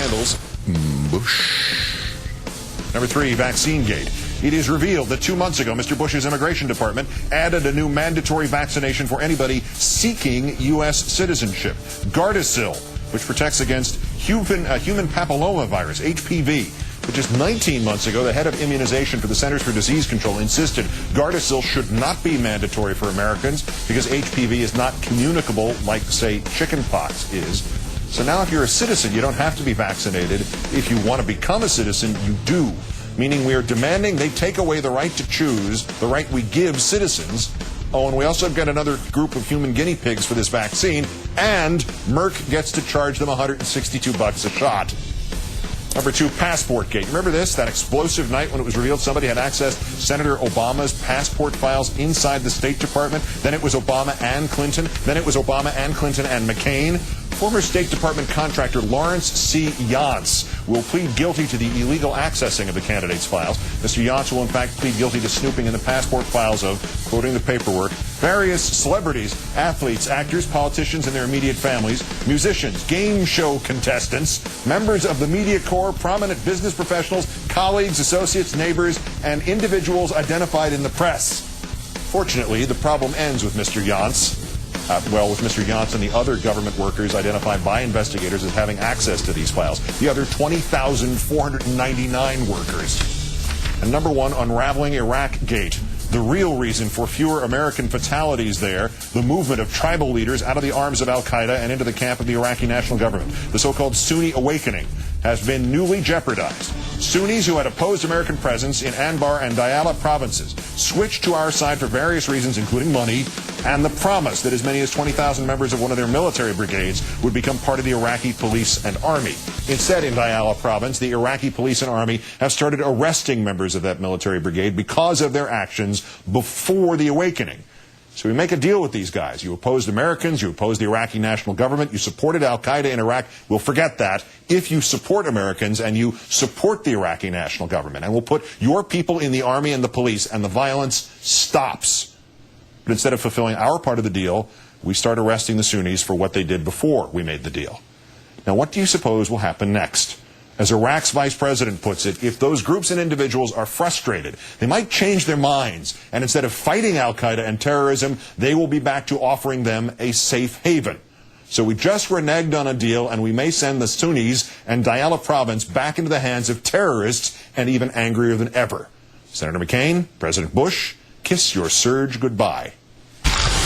scandals. Bush. Number 3, vaccine gate. It is revealed that 2 months ago, Mr. Bush's immigration department added a new mandatory vaccination for anybody seeking U.S. citizenship. Gardasil, which protects against human papillomavirus, HPV. But just 19 months ago, the head of immunization for the Centers for Disease Control insisted Gardasil should not be mandatory for Americans because HPV is not communicable like, say, chickenpox is. So now if you're a citizen, you don't have to be vaccinated. If you want to become a citizen, you do. Meaning we are demanding they take away the right to choose, the right we give citizens. Oh, and we also have got another group of human guinea pigs for this vaccine, and Merck gets to charge them $162 a shot. Number 2, passport gate. Remember this? That explosive night when it was revealed somebody had accessed Senator Obama's passport files inside the State Department. Then it was Obama and Clinton. Then it was Obama and Clinton and McCain. Former State Department contractor Lawrence C. Yance will plead guilty to the illegal accessing of the candidates' files. Mr. Yance will in fact plead guilty to snooping in the passport files of, quoting the paperwork, various celebrities, athletes, actors, politicians and their immediate families, musicians, game show contestants, members of the media corps, prominent business professionals, colleagues, associates, neighbors, and individuals identified in the press. Fortunately, the problem ends with Mr. Yance. With Mr. Yance and the other government workers identified by investigators as having access to these files. The other 20,499 workers. And number 1, unraveling Iraq Gate. The real reason for fewer American fatalities there, the movement of tribal leaders out of the arms of al-Qaeda and into the camp of the Iraqi national government. The so-called Sunni awakening has been newly jeopardized. Sunnis who had opposed American presence in Anbar and Diyala provinces switched to our side for various reasons, including money, and the promise that as many as 20,000 members of one of their military brigades would become part of the Iraqi police and army. Instead, in Diyala province, the Iraqi police and army have started arresting members of that military brigade because of their actions before the awakening. So we make a deal with these guys. You opposed Americans, you opposed the Iraqi national government, you supported al-Qaeda in Iraq. We'll forget that if you support Americans and you support the Iraqi national government. And we'll put your people in the army and the police, and the violence stops. But instead of fulfilling our part of the deal, we start arresting the Sunnis for what they did before we made the deal. Now, what do you suppose will happen next? As Iraq's vice president puts it, if those groups and individuals are frustrated, they might change their minds, and instead of fighting al-Qaeda and terrorism, they will be back to offering them a safe haven. So we just reneged on a deal, and we may send the Sunnis and Diyala province back into the hands of terrorists, and even angrier than ever. Senator McCain, President Bush, kiss your surge goodbye.